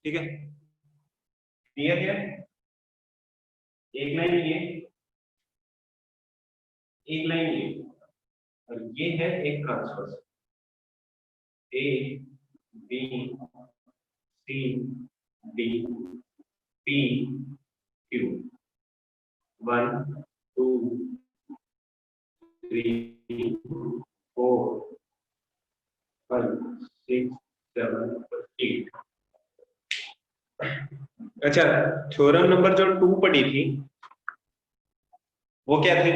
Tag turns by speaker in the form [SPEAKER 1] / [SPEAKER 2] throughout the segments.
[SPEAKER 1] ठीक है, दिया गया एक लाइन ये, एक लाइन ये, और ये है एक transverse A B C D P Q, 1 2 3 4 5 6 7 8। अच्छा, थ्योरम नंबर जो 2 पढ़ी थी वो क्या थी?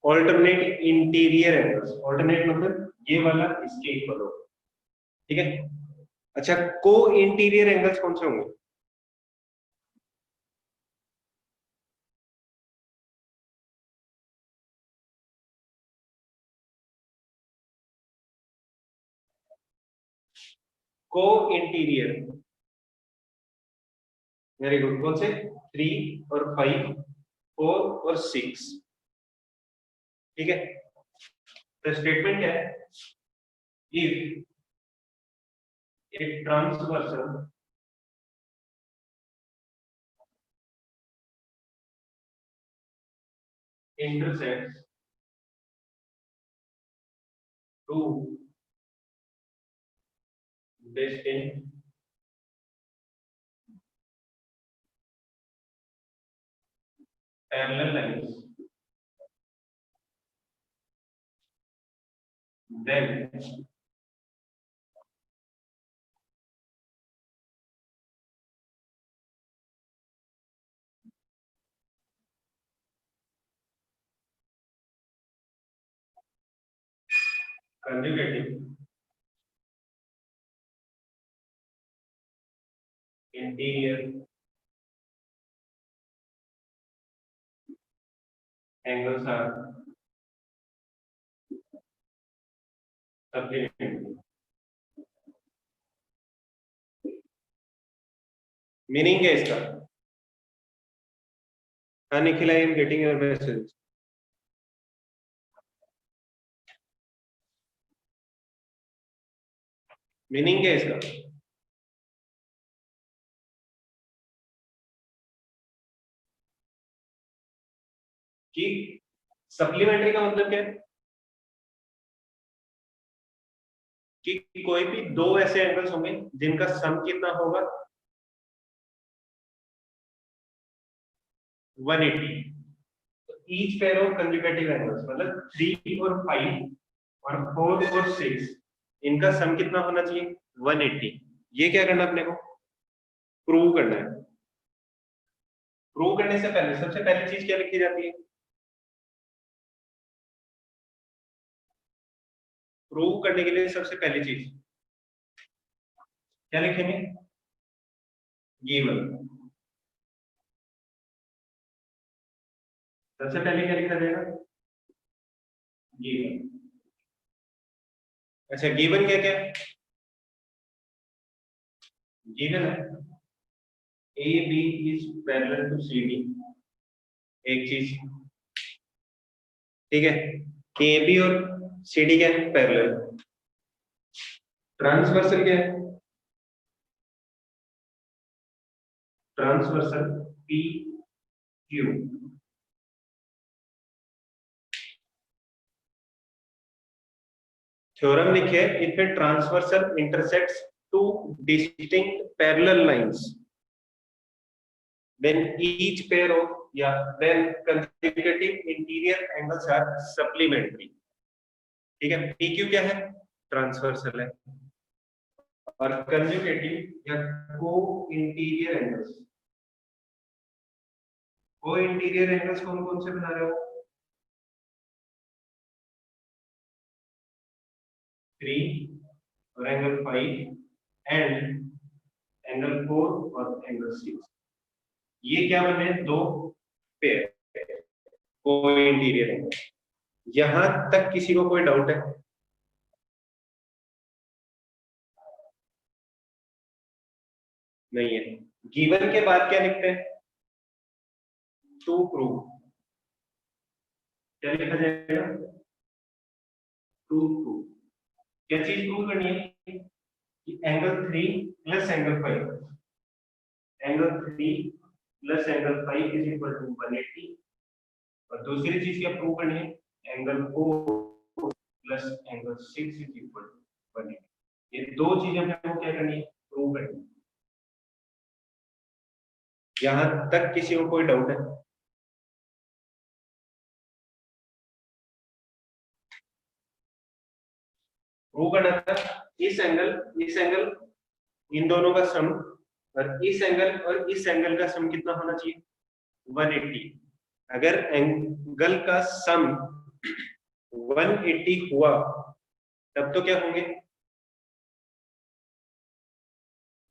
[SPEAKER 1] Alternate interior angles. ऑल्टरनेट मतलब ये वाला इसके इक्वल हो, ठीक है। अच्छा, को इंटीरियर एंगल्स कौन से होंगे? को इंटीरियर, वेरी गुड। कौन से? 3 और 5 4 और 6, ठीक है। तो स्टेटमेंट क्या है? If a transversal intersects two distinct parallel lines, then conjugative interior angles are supplementary। Meaning क्या है इसका? हाँ Nikhil, I am getting your message. Meaning क्या है इसका? कि सप्लीमेंट्री का मतलब क्या है? कि कोई भी दो ऐसे एंगल्स होंगे जिनका सम कितना होगा? 180। Each pair of conjugative angles मतलब 3 और 5 और 4 और 6, इनका सम कितना होना चाहिए? 180। ये क्या करना अपने को? प्रूव करना है। प्रूव करने से पहले सबसे पहली चीज क्या लिखी जाती है? प्रूव करने के लिए सबसे पहली चीज क्या लिखेंगे? गिवन। सबसे पहले क्या लिखा जाएगा? गिवन। अच्छा, गिवन क्या क्या? गिवन है A B is parallel to C D, एक चीज, ठीक है। कि ए बी और सी डी क्या है? पैरेलल। ट्रांसवर्सल क्या है? Transversal P Q. थ्योरम लिखे, if a transversal intersects two distinct parallel lines, then each pair of, yeah, then consecutive interior angles are supplementary, ठीक है। PQ क्या है? ट्रांसवर्सल है। और कंजुगेटिव या को इंटीरियर एंगल्स, को इंटीरियर एंगल्स कौन कौन से बना रहे हो? 3 और एंगल 5 एंड एंगल 4 और एंगल 6, ये क्या बने? दो पेयर को इंटीरियर एंगल। यहां तक किसी को कोई डाउट है? नहीं है। गिवन के बाद क्या लिखते हैं? To prove. क्या लिखा जाएगा? To prove. क्या चीज प्रूव करनी है कि angle 3 plus angle 5, angle 3 plus angle 5 is equal to 180। और दूसरी चीज क्या प्रूव करनी है, angle 4 plus angle 6 is equal to 180। ये दो चीजें हमें क्या करनी है, प्रूव करनी है। यहां तक किसी को कोई डाउट है? प्रूव करना था इस एंगल इन दोनों का सम, और इस एंगल और इस एंगल का सम कितना होना चाहिए, 180। अगर एंगल का सम 180 हुआ तब तो क्या होंगे,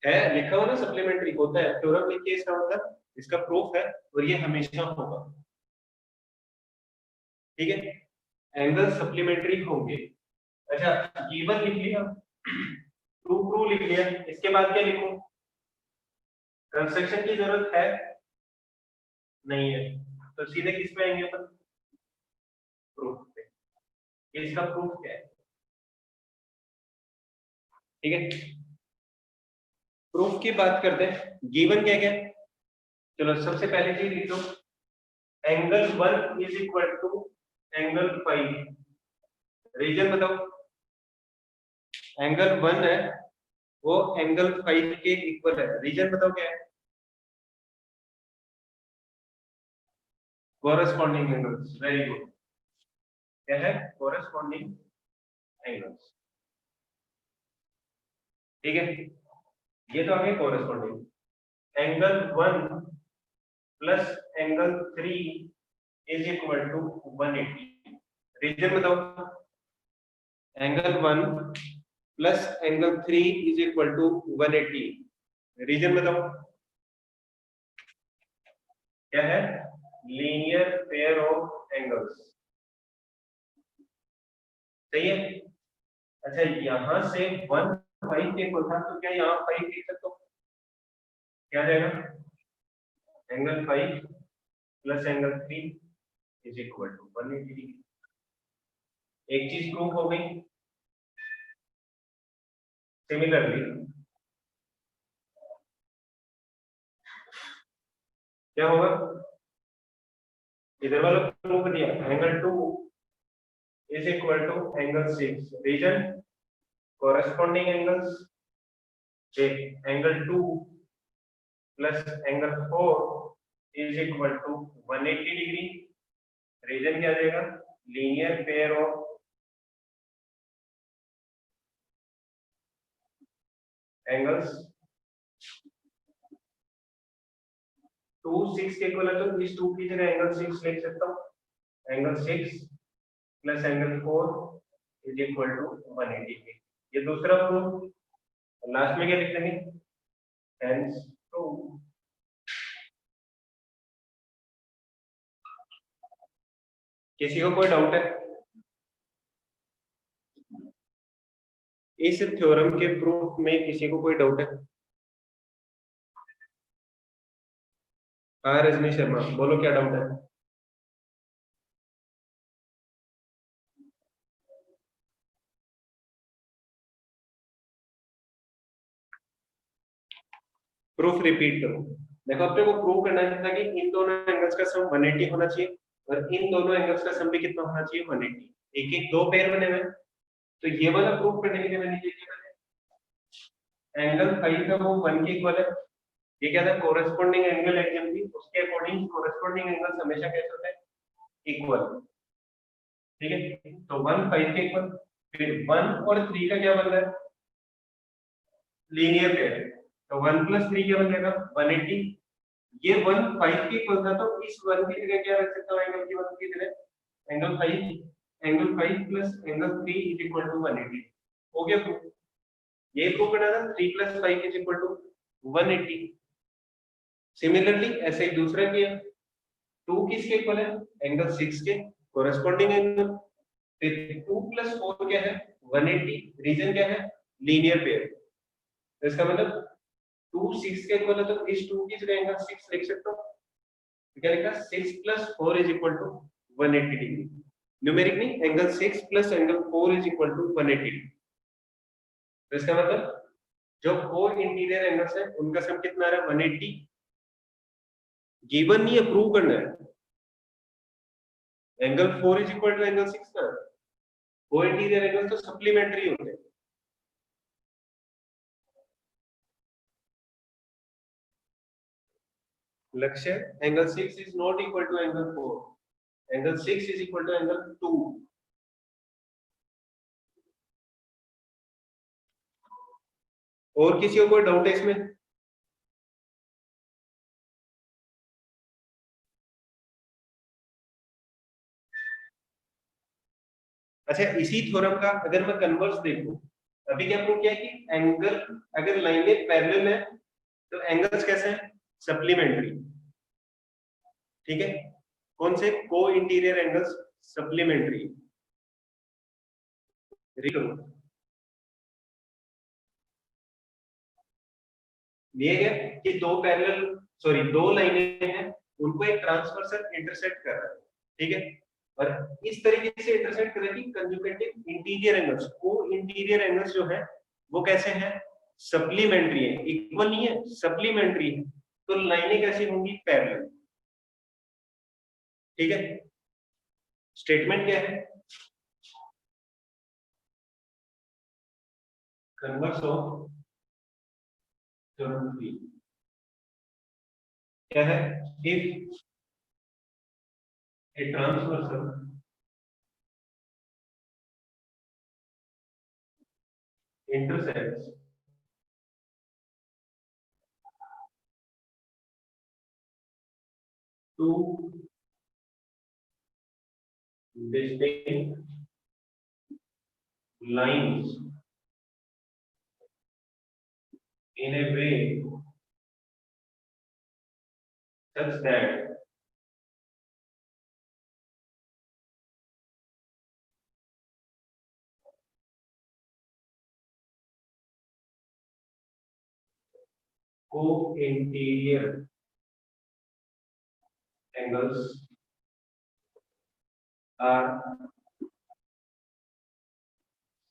[SPEAKER 1] है लिखा हुआ ना सप्लीमेंट्री होता है, थ्योरम लिखिए इसका मतलब इसका प्रूफ है और ये हमेशा होगा। ठीक है, एंगल सप्लीमेंट्री होंगे। अच्छा, गिवन लिख लिया, ट्रू लिख लिया, इसके बाद क्या लिखूं, कंस्ट्रक्शन की जरूरत है नहीं है, तो सीधे किस पे आएंगे अपन, प्रूफ पे। ये इसका प्रूफ क्या है? ठीक है, प्रूफ की बात करते हैं। गिवन क्या क्या, चलो सबसे पहले चीज लिख लो, angle 1 is equal to angle 5। Reason बताओ, एंगल 1 है वो एंगल 5 के इक्वल है, रीजन बताओ क्या है, कोरस्पॉन्डिंग एंगल्स। वेरी गुड, क्या है, कोरस्पॉन्डिंग एंगल्स। ठीक है, ये तो आ गए corresponding. Angle 1 plus angle 3 is equal to 180। Reason बताओ, angle 1 plus angle 3 is equal to 180। Reason बताओ क्या है, लीनियर पेयर ऑफ एंगल्स। सही है। अच्छा, यहां से 1 5 के इक्वल था, तो क्या यहाँ 5 लिख सकते हो, क्या जाएगा, angle 5 plus angle 3 is equal to 180 degree. एक चीज प्रूव हो गई। सिमिलरली क्या होगा, इधर वाला प्रूव कर दिया, angle 2 is equal to angle 6। Reason corresponding angles, angle 2 plus angle 4 is equal to 180 degree. Reason क्या आ जाएगा, लीनियर पेयर ऑफ एंगल्स। 2 6 के इक्वल है, तो इस 2 की जगह एंगल 6 लिख सकता हूँ, angle 6 plus angle 4 is equal to 180। ये दूसरा प्रूफ। लास्ट में क्या लिख देंगे, हेंस प्रूव। किसी को कोई डाउट है इस थ्योरम के प्रूफ में, किसी को कोई डाउट है? हाँ रजनी शर्मा, बोलो क्या डाउट है। प्रूफ रिपीट करो। देखो, अपने को प्रूव करना था कि इन दोनों एंगल्स का सम 180 होना चाहिए, और इन दोनों एंगल्स का सम भी कितना होना चाहिए, 180। एक एक दो पेयर बने हुए, तो ये वाला प्रूफ करने के लिए मैंने ये किया, एंगल 5 का वो 1 के इक्वल है। ये क्या था, कोरस्पॉन्डिंग एंगल एक्चुअल थी, उसके अकॉर्डिंग कोरस्पॉन्डिंग एंगल्स हमेशा कैसे होते हैं, इक्वल। ठीक है, तो 1 5 के इक्वल, फिर 1 और 3 का क्या बन रहा है, लीनियर पेयर, तो 1 प्लस 3 क्या बन जाएगा, 180। ये 1 5 के इक्वल था, तो इस 1 की जगह क्या रख सकता हूं, एंगल की 1 की जगह angle 5, angle 5 plus angle 3 is equal to 180। हो गया प्रूफ। ये प्रूव करना था 3 plus 5 is equal to 180। Similarly ऐसे ही दूसरा किया, 2 किसके इक्वल है, एंगल 6 के, कोरस्पॉन्डिंग एंगल। फिर 2 प्लस 4 क्या है, 180। रीजन क्या है, लीनियर पेयर। तो इसका मतलब 2 6 के इक्वल है, तो इस 2 की जगह एंगल 6 लिख सकता हूं। तो क्या लिखा, 6 plus 4 is equal to 180 degree. Numeric नहीं, angle 6 plus angle 4 is equal to 180 degree. तो इसका मतलब जो को इंटीरियर एंगल्स है उनका सम कितना आ रहा है 180। गिवन नहीं है, प्रूव करना है। Angle 4 is equal to angle 6 ना, को इंटीरियर एंगल तो सप्लीमेंट्री होते हैं। लक्ष्य angle 6 is not equal to angle 4, angle 6 is equal to angle 2। और किसी को कोई डाउट है इसमें? अच्छा, इसी थ्योरम का अगर मैं कन्वर्स देखूं, अभी क्या प्रूव किया कि एंगल अगर लाइनें पैरेलल है तो एंगल्स कैसे हैं? सप्लीमेंट्री। ठीक है, कौन से? को इंटीरियर एंगल्स सप्लीमेंट्री। दिए गए कि दो पैरेलल, सॉरी दो लाइनें हैं, उनको एक ट्रांसवर्सल इंटरसेक्ट कर रहा है। ठीक है, और इस तरीके से इंटरसेक्ट कर रहा है कि कंजुगेटिव इंटीरियर एंगल्स, को इंटीरियर एंगल्स जो है वो कैसे हैं? सप्लीमेंट्री है, इक्वल नहीं है, सप्लीमेंट्री है। तो लाइनें कैसी होंगी? पैरेलल। ठीक है, स्टेटमेंट क्या है? कन्वर्स ऑफ थ्योरम 3 क्या है? If a transversal intersects two distinct lines in a way such that co-interior angles are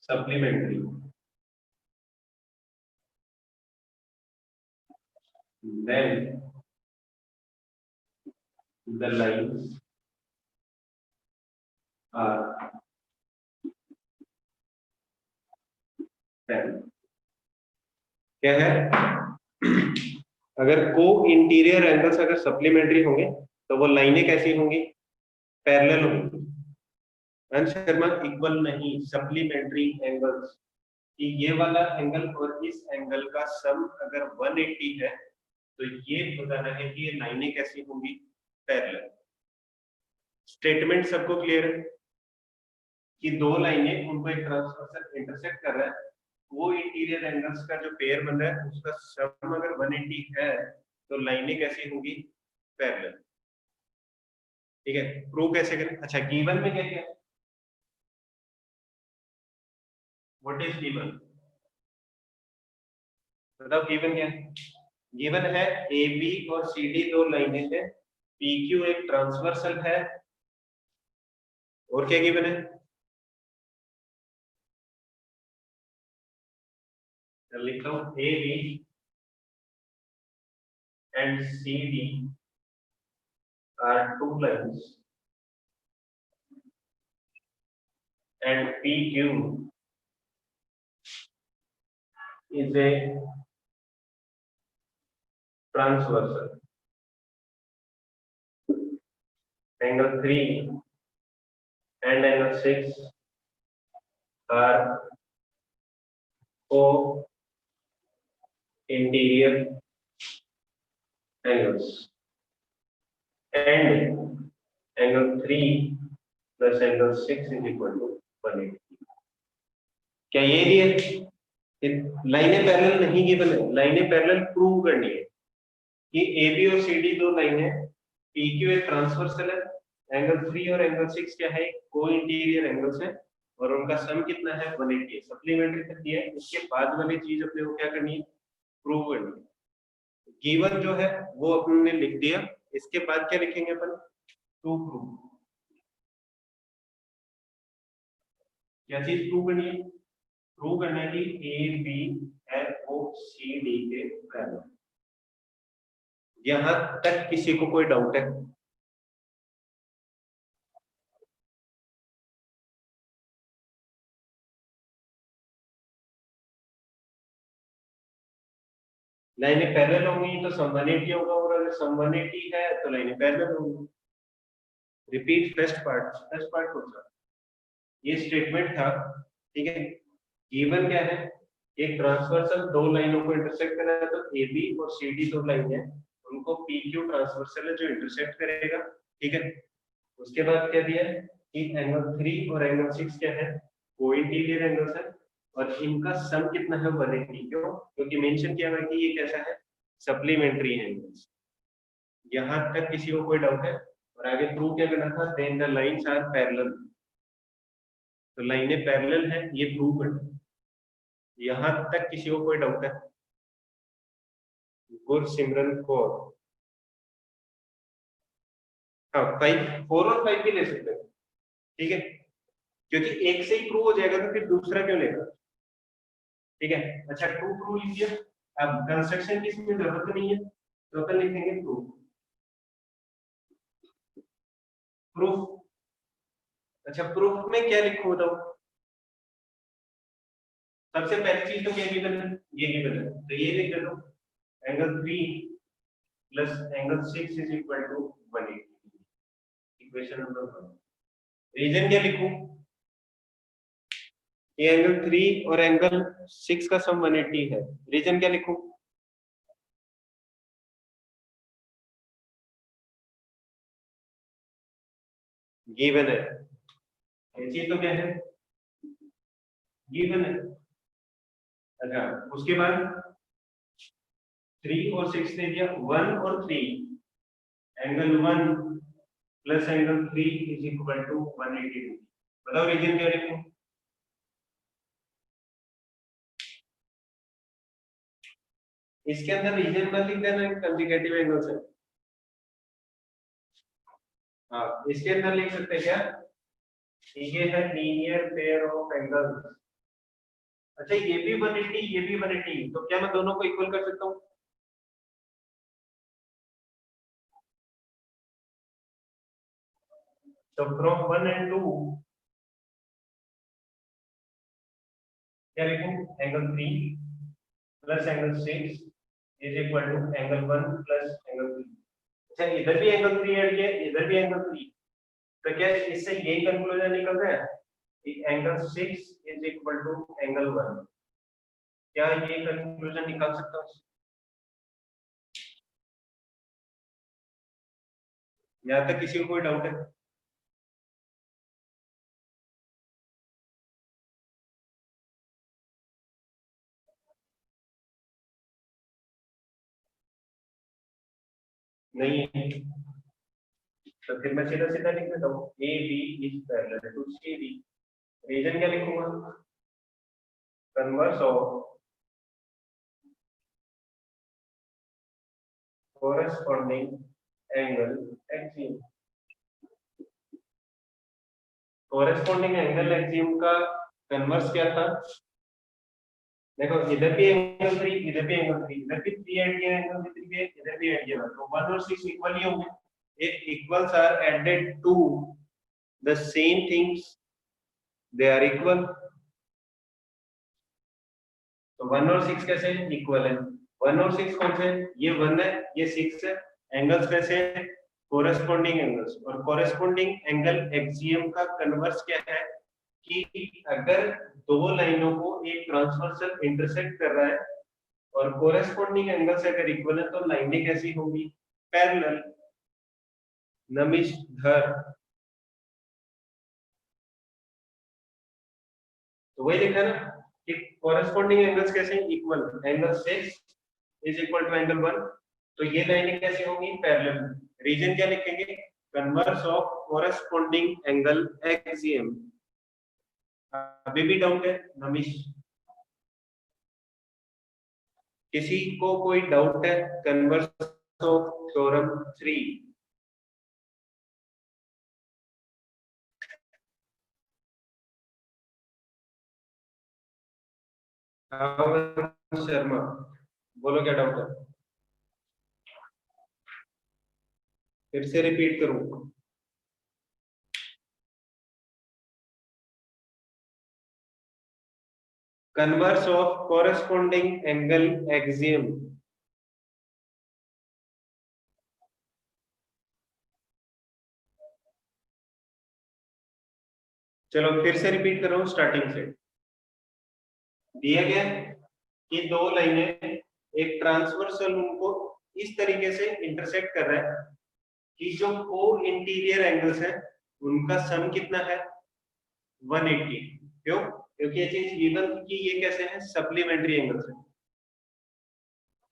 [SPEAKER 1] supplementary, then the lines are parallel। क्या है? अगर को इंटीरियर एंगल्स अगर सप्लीमेंट्री होंगे तो वो लाइनें कैसी होंगी? पैरेलल होंगी। अंश शर्मा, इक्वल नहीं, सप्लीमेंट्री एंगल्स। कि ये वाला एंगल और इस एंगल का सम अगर 180 है तो ये बताना है कि ये लाइनें कैसी होंगी? पैरेलल। स्टेटमेंट सबको क्लियर है कि दो लाइनें, उनको एक ट्रांसवर्सल इंटरसेक्ट कर रहा है, वो इंटीरियर एंगल्स का जो पेयर बन रहा है उसका सम अगर 180 है तो लाइनें कैसी होंगी? पैरेलल। ठीक है, प्रूव कैसे करें? अच्छा, गिवन में क्या क्या है? What is given? बताओ गिवन क्या है? गिवन है ए बी और सी डी दो लाइनें हैं, पी क्यू एक ट्रांसवर्सल है, और क्या गिवन है? लिखता हूं, A B and C D are two lines and PQ is a transversal. Angle 3 and angle 6 are co-interior angles, and angle 3 plus angle 6 is equal to 180। क्या ये दिए? लाइनें पैरेलल नहीं गिवन है, लाइनें पैरेलल प्रूव करनी है कि ए बी और सी डी दो लाइनें, पी क्यू एक ट्रांसवर्सल है, एंगल 3 और एंगल 6 क्या है? को इंटीरियर एंगल्स है, और उनका सम कितना है? 180। सप्लीमेंट्री तक दिया है, इसके बाद वाली चीज अपने को क्या करनी है? प्रूव करनी है। गिवन जो है वो अपन ने लिख दिया, इसके बाद क्या लिखेंगे अपन? To prove. क्या चीज प्रूव करनी है? प्रूव करना है कि ए बी है वो सी डी के पैरेलल। यहां तक किसी को कोई डाउट है? लाइनें पैरेलल होंगी तो सम 180 होगा, और अगर सम 180 है तो लाइनें पैरेलल होंगी। रिपीट फर्स्ट पार्ट को था, ये स्टेटमेंट था, ठीक है। गिवन क्या है, एक ट्रांसवर्सल दो लाइनों को इंटरसेक्ट करना है, तो ए बी और सी डी दो लाइन है, उनको पी क्यू ट्रांसवर्सल है जो इंटरसेक्ट करेगा, ठीक है। उसके बाद क्या दिया है कि एंगल 3 और एंगल 6 क्या है, कोइंटीरियर एंगल्स है, और इनका सम कितना है 180। क्यों? क्योंकि मेंशन किया हुआ है कि ये कैसा है, सप्लीमेंट्री एंगल्स। यहां तक किसी को कोई डाउट है? और आगे प्रूव क्या करना था, then the lines are parallel, तो लाइनें पैरेलल है, ये प्रूव करना। यहां तक किसी को कोई डाउट है? गुरसिमरन कौर। हाँ, 4 और 5 भी ले सकते हैं, ठीक है, क्योंकि एक से ही प्रूव हो जाएगा तो फिर दूसरा क्यों लेगा, ठीक है। अच्छा, 2 प्रूव लीजिए। अब कंस्ट्रक्शन की इसमें जरूरत नहीं है, तो अपन लिखेंगे प्रूफ। प्रूफ, अच्छा प्रूफ में क्या लिखूं बताओ? सबसे पहली चीज तो क्या गिवन है, ये गिवन है, तो ये लिख दो, angle 3 plus angle 6 is equal to 180। Equation number 1। Reason क्या लिखूं? ये एंगल 3 और एंगल 6 का सम 180 है। रीजन क्या लिखूं? गिवन है, ये चीज तो क्या है, गिवन है। अच्छा, उसके बाद 3 और 6 दे दिया, 1 और 3, angle 1 plus angle 3 is equal to 180 degree. बताओ रीजन क्या लिखूं? इसके अंदर रीजन मत लिख देना, कंसेक्यूटिव एंगल्स है। हाँ, इसके अंदर लिख सकते हैं क्या, ये है लीनियर पेयर ऑफ एंगल्स। अच्छा, ये भी 180, ये भी 180, तो क्या मैं दोनों को इक्वल कर सकता हूँ? तो फ्रॉम 1 एंड 2 क्या लिखूं, angle 3 plus angle 6 is equal to angle 1 plus angle 3। अच्छा, इधर भी एंगल 3 ऐड किया, इधर भी एंगल 3, तो क्या इससे यही कंक्लूजन निकल रहा है कि angle 6 is equal to angle 1? क्या ये कंक्लूजन निकाल सकता हूँ? यहाँ तक किसी को कोई डाउट है? नहीं है, तो फिर मैं सीधा सीधा लिख देता हूँ, A B is parallel to C D. Reason क्या लिखूंगा, converse of corresponding angle axiom. Corresponding angle axiom का कन्वर्स क्या था? देखो, इधर भी एंगल 3, इधर भी एंगल 3, इधर भी 3 ऐड किया, एंगल 3 भी इधर भी ऐड किया, तो 1 और 6 इक्वल ही होंगे। if equals are added to the same things, they are equal। तो 1 और 6 कैसे इक्वल है? 1 और 6 कौन से हैं? ये 1 है, ये 6 है। एंगल्स कैसे हैं? Corresponding angles. और कोरेस्पॉन्डिंग एंगल एक्सियम का कन्वर्स क्या है कि अगर दो लाइनों को एक ट्रांसवर्सल इंटरसेक्ट कर रहा है और कोरेस्पॉन्डिंग एंगल्स अगर इक्वल है तो लाइनें कैसी होंगी, पैरेलल। नमिश धर, तो वही लिखा है ना कि कोरेस्पॉन्डिंग एंगल्स कैसे हैं, equal. Angle 6 is equal to angle 1, तो ये लाइनें कैसी होंगी, पैरेलल। रीजन क्या लिखेंगे, converse of corresponding angle axiom. अभी भी डाउट है नमिश? किसी को कोई डाउट है कन्वर्स ऑफ थ्योरम 3? शर्मा, बोलो क्या डाउट है? फिर से रिपीट करूं? Converse of corresponding angle axiom. चलो फिर से रिपीट कर रहा हूं स्टार्टिंग से। दिया गया कि दो लाइनें एक ट्रांसवर्सल उनको इस तरीके से इंटरसेक्ट कर रहा है कि जो को इंटीरियर एंगल्स है उनका सम कितना है? 180। क्यों? क्योंकि ये चीज गिवन कि ये कैसे है? सप्लीमेंट्री एंगल्स है।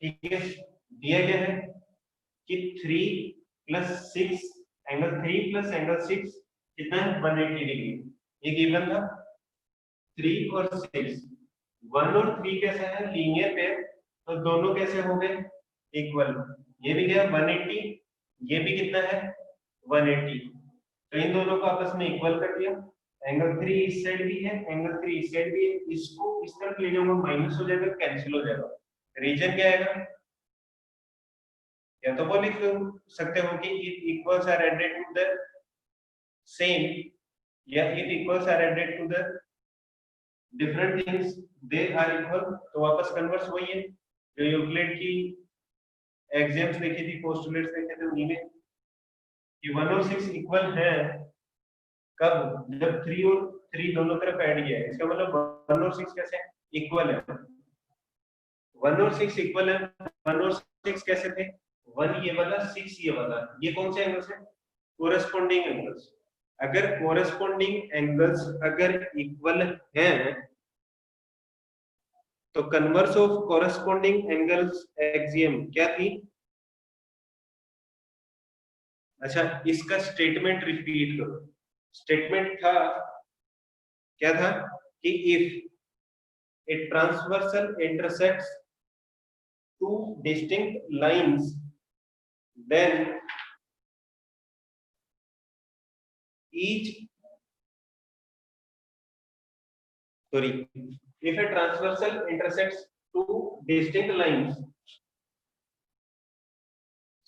[SPEAKER 1] ठीक है, दिया गया है कि 3 + 6 एंगल 3 + एंगल 6 कितना है? 180 डिग्री। ये गिवन था 3 और 6। 1 और 3 कैसे है? लीनियर पेयर, तो दोनों कैसे हो गए? इक्वल। ये भी गया 180, ये भी कितना है? 180। तो इन दोनों को आपस में इक्वल कर दिया। एंगल 3 इस साइड भी है, एंगल 3 इस साइड भी है। इसको इस तरफ ले जाऊंगा, माइनस हो जाएगा, कैंसिल हो जाएगा। रीजन क्या आएगा? या तो वो लिख सकते हो कि it equals are added to the same, या it equals are added to the different things, they are equal. तो वापस कन्वर्स वही है जो यूक्लिड की एक्सियम्स देखी थी, पोस्टुलेट्स देखे थे उन्हीं में, कि 1 और 6 इक्वल है कब? जब 3 और 3 दोनों तरफ ऐड किया है। इसका मतलब 1 और 6 कैसे इक्वल है? 1 और 6 इक्वल है। 1 और 6 कैसे थे? 1 ये वाला, 6 ये वाला। ये कौन से एंगल्स है? Corresponding angles. अगर कोरेस्पोंडिंग एंगल्स अगर इक्वल हैं तो converse of corresponding angles axiom क्या थी? अच्छा, इसका स्टेटमेंट रिपीट करो। स्टेटमेंट था, क्या था? कि if a transversal intersects two distinct lines then each sorry if a transversal intersects two distinct lines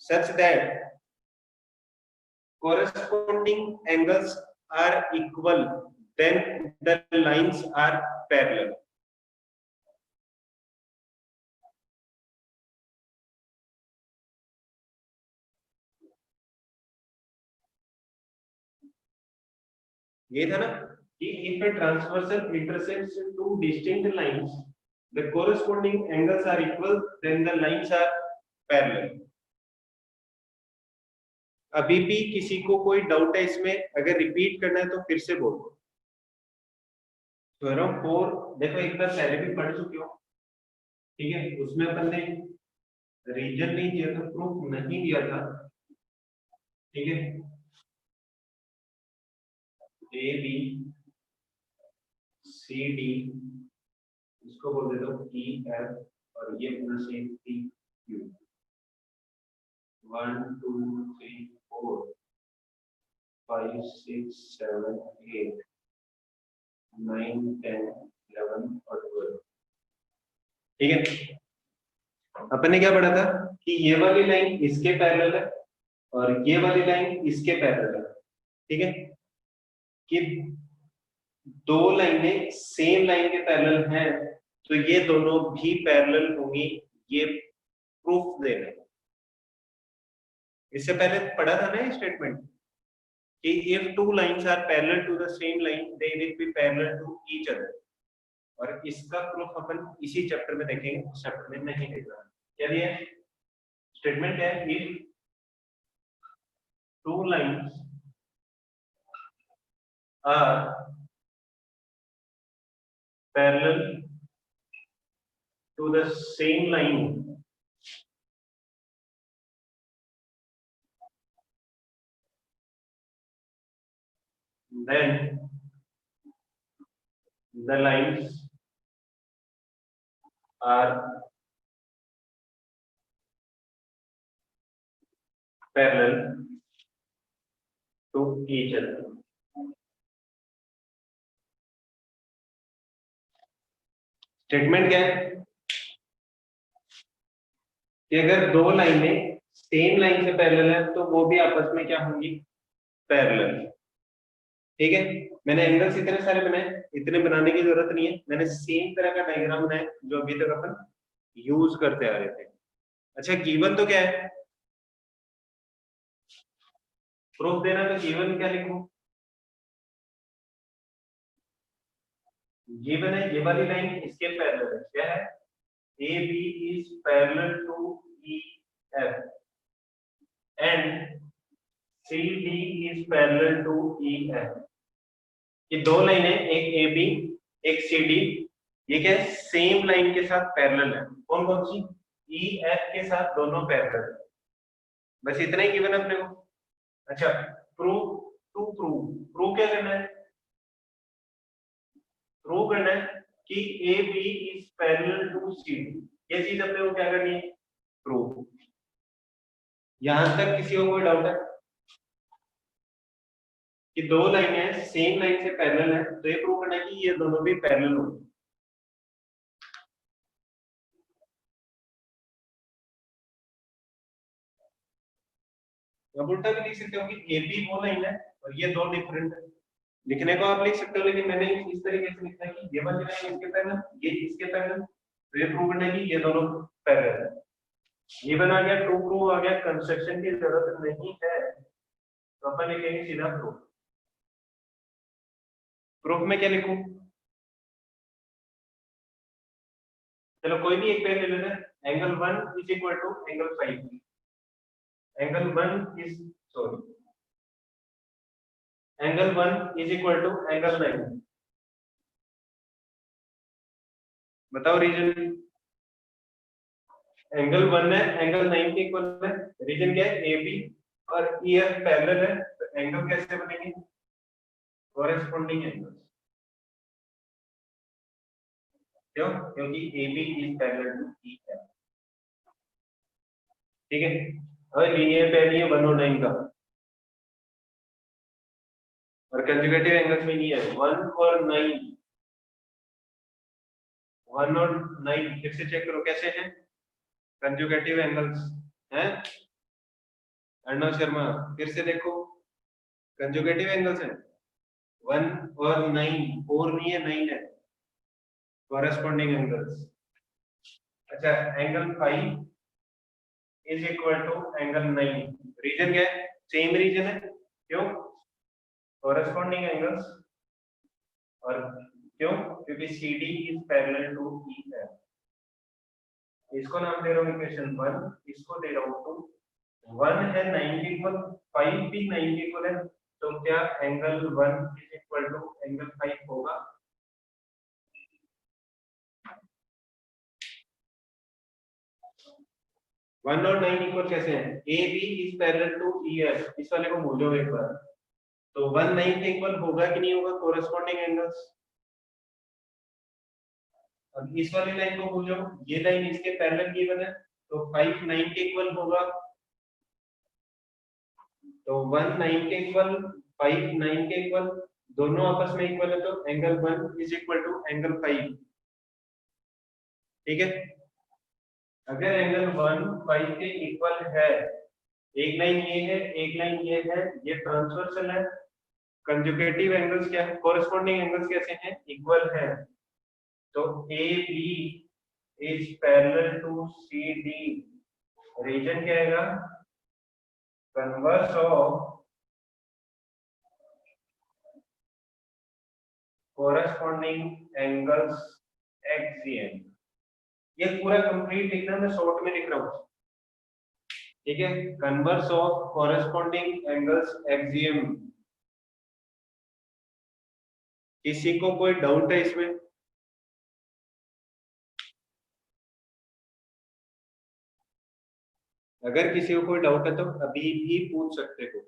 [SPEAKER 1] such that corresponding angles are equal, then the lines are parallel. ये था ना कि if a transversal intersects two distinct lines, the corresponding angles are equal, then the lines are parallel. अभी भी किसी को कोई doubt है इसमें? अगर रिपीट करना है तो फिर से बोलो। तो अराउंड 4 देखो, एक बार पहले भी पढ़ चुके हो, ठीक है? उसमें अपन ने रीजन नहीं दिया था, प्रूफ नहीं दिया था, ठीक है? ए बी सी डी, इसको बोल देता हूँ ई एफ, और ये अपना सेम पी क्यू। 1 2 3 4 5 6 7 8 9 10 11 और 12, ठीक है? अपन ने क्या पढ़ा था कि ये वाली लाइन इसके पैरेलल है और ये वाली लाइन इसके पैरेलल है, ठीक है? कि दो लाइनें सेम लाइन के पैरेलल हैं तो ये दोनों भी पैरेलल होंगी, ये प्रूफ दे रहे हैं। इससे पहले पढ़ा था ना स्टेटमेंट कि if two lines are parallel to the same line they will be parallel to each other, और इसका प्रूफ अपन इसी चैप्टर में देखेंगे, उस चैप्टर में नहीं देख रहा। चलिए, स्टेटमेंट क्या है? If two lines are parallel to the same line, then the lines are parallel to each other. Statement क्या है कि अगर दो लाइनें सेम लाइन से पैरेलल है तो वो भी आपस में क्या होंगी, पैरेलल। ठीक है, मैंने एंगल्स इतने सारे बनाए, इतने बनाने की जरूरत नहीं है, मैंने सेम तरह का डायग्राम बनाया जो अभी तक अपन यूज करते आ रहे थे। अच्छा, गिवन तो क्या है, प्रूफ देना, तो गिवन क्या लिखूं, गिवन है ये वाली लाइन इसके पैरेलल है, क्या है, A B is parallel to E F and C D is parallel to E F. ये दो लाइन है, एक ए बी एक सी डी, ये क्या है, सेम लाइन के साथ पैरेलल है। कौन कौन सी, ई एफ के साथ दोनों पैरेलल है। बस इतना ही गिवन अपने को। अच्छा, प्रूव, टू प्रूव, प्रूव क्या करना है, प्रूव करना है कि A B is parallel to C D. ये चीज अपने को क्या करनी है, प्रूव। यहां तक किसी को कोई डाउट है कि दो लाइनें सेम लाइन से पैरेलल है, तो ये प्रूव करना है कि ये दोनों भी पैरेलल होंगे। अब उल्टा भी लिख सकते हो कि ए बी वो लाइन है और ये दो डिफरेंट है। लिखने को आप लिख सकते हो, लेकिन मैंने इस तरीके से लिखा है कि ये वाली लाइन इसके पैरेलल, ये इसके पैरेलल, तो ये प्रूव करना है कि ये दोनों पैरेलल है। ये बना गया, ट्रू प्रूव आ गया, कंस्ट्रक्शन की जरूरत नहीं है, तो अपन लिखेंगे सीधा प्रूफ। प्रूफ में क्या लिखूं, चलो कोई भी एक पेन ले लेना, angle 1 is equal to angle 5, angle 1 is, sorry, angle 1 is equal to angle 9। बताओ रीजन, एंगल 1 है, एंगल 9 के इक्वल है, रीजन क्या है, ए बी और ई एफ पैरेलल है, तो एंगल कैसे बनेंगे, कॉरेस्पॉन्डिंग एंगल्स। क्यों, क्योंकि A B is parallel to E F. ठीक है, और लीनियर पेयर नहीं है 1 और 9 का, और कंजुगेटिव एंगल्स में नहीं है 1 और 9, 1 और 9 फिर से चेक करो कैसे हैं कंजुगेटिव एंगल्स हैं। अर्णव शर्मा फिर से देखो, कंजुगेटिव एंगल्स हैं 1 और 9, 4 नहीं है 9 है, कॉरेस्पॉन्डिंग एंगल्स। अच्छा, angle 5 is equal to angle 9, reason क्या है, सेम रीजन है, क्यों, कॉरेस्पॉन्डिंग एंगल्स, और क्यों, क्योंकि C D is parallel to E F. इसको नाम दे रहा हूँ इक्वेशन 1, इसको दे रहा हूँ 2। 1 है 9 के इक्वल, 5 भी 9 के इक्वल है, तो क्या angle 1 is equal to angle 5 होगा। 1 और 9 इक्वल कैसे हैं, A B is parallel to E F, इस वाले को भूल जाओ एक बार, तो 1 9 के इक्वल होगा कि नहीं होगा, कोरेस्पॉन्डिंग एंगल्स। अब इस वाली लाइन को भूल जाओ, ये लाइन इसके पैरेलल गिवन है, तो 5 9 के इक्वल होगा, तो 1 9 के इक्वल, 5 9 के इक्वल, दोनों आपस में इक्वल है, तो angle 1 is equal to angle 5। ठीक है, अगर एंगल 1 5 के इक्वल है, एक लाइन ये है एक लाइन ये है, ये ट्रांसवर्सल है, कंजुगेटिव एंगल्स क्या है, कोरेस्पॉन्डिंग एंगल्स कैसे हैं, इक्वल है, तो A B is parallel to C D, reason क्या आएगा, converse of corresponding angles axiom. ये पूरा कंप्लीट लिखना, मैं शॉर्ट में लिख रहा हूँ। ठीक है, converse of corresponding angles axiom. किसी को कोई डाउट है इसमें, अगर किसी को कोई डाउट है तो अभी भी पूछ सकते हो।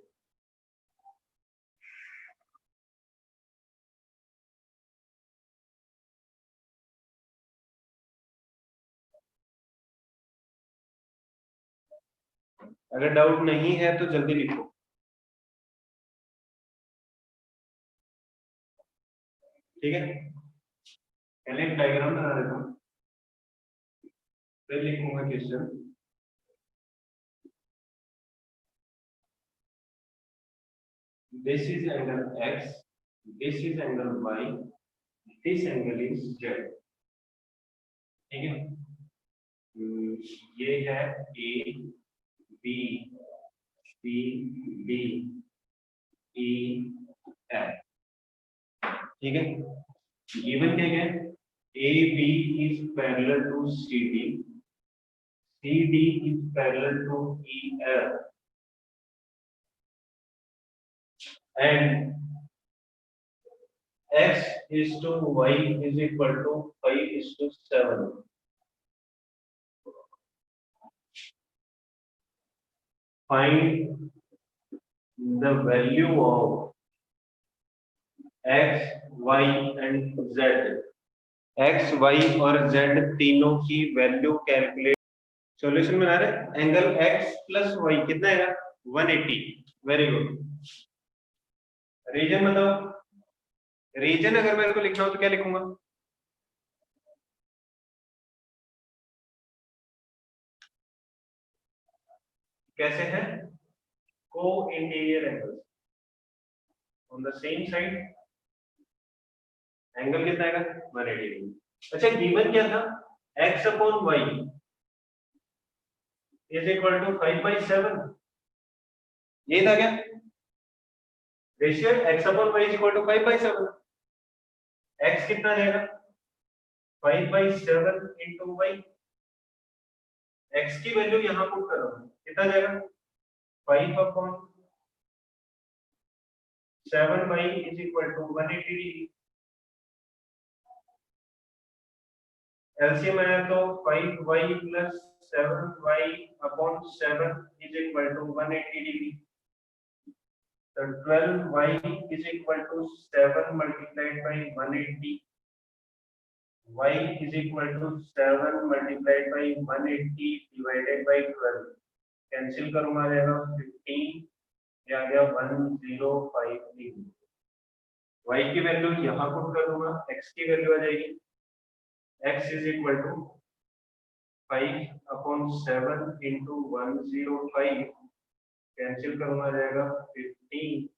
[SPEAKER 1] अगर डाउट नहीं है तो जल्दी लिखो। ठीक है, पहले एक डायग्राम बना देता हूँ। फिर लिखूंगा question, this is angle x, this is angle y, this angle is z। ठीक है, ये है a b c d e f। ठीक है, गिवन क्या है, a b is parallel to c d is parallel to e f, and x is to y is equal to 5:7। Find the value of x, y and z। x, y और z तीनों की value calculate. Solution बना रहे, angle x plus y कितना है, 180। Very good. Reason बताओ, reason अगर मेरे को लिखना हो तो क्या लिखूंगा, कैसे है, को interior angle on the same side, angle कितना आएगा, 180 डिग्री। अच्छा, गिवन क्या था, x upon y is equal to 5/7, ये था क्या ratio, x upon y is equal to 5/7। x कितना आ जाएगा, 5/7 इंटू y। x की वैल्यू यहां पुट करो, कितना जाएगा, 5/7y is equal to 180 degree. LCM आया तो 5y plus 7y upon 7 is equal to 180 degree. तो 12y is equal to 7 multiplied by 180, y is equal to 7 multiplied by 180 divided by 12। Cancel करूंगा, जाएगा 15, ये आ गया 105 डिग्री। y की value यहां पुट कर दूंगा, x की वैल्यू आ जाएगी, x is equal to 5/7 into 105, cancel करूंगा, जाएगा 15,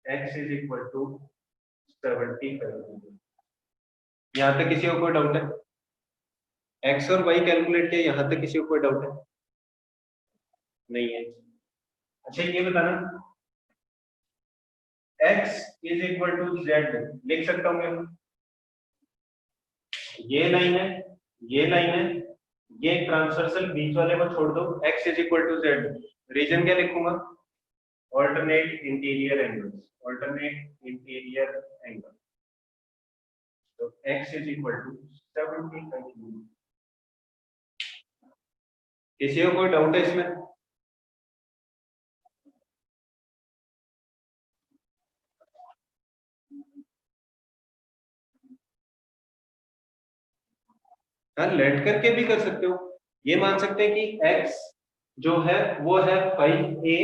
[SPEAKER 1] x इज इक्वल टू 75। यहाँ तक किसी को कोई डाउट है, x और y कैलकुलेट किया, यहाँ तक किसी को कोई डाउट है, नहीं है। अच्छा, ये बताना, x is equal to z लिख सकता हूँ मैं, ये लाइन है, ये लाइन है, ये ट्रांसवर्सल बीच वाले को छोड़ दो, x is equal to z। Reason क्या लिखूंगा, alternate interior angles, alternate interior angle. तो x इज इक्वल टू 75। किसी को कोई डाउट है इसमें, लेट करके भी कर सकते हो। ये मान सकते हैं कि x जो है वो है 5a,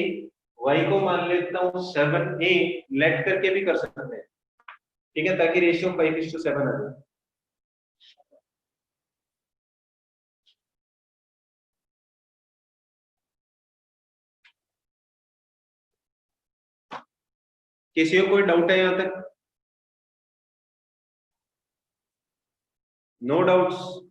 [SPEAKER 1] y को मान लेता हूं 7a, लेट करके भी कर सकते हैं। ठीक है, ताकि रेशियो 5:7 आ जाए। किसी को कोई डाउट है यहां तक, नो डाउट्स।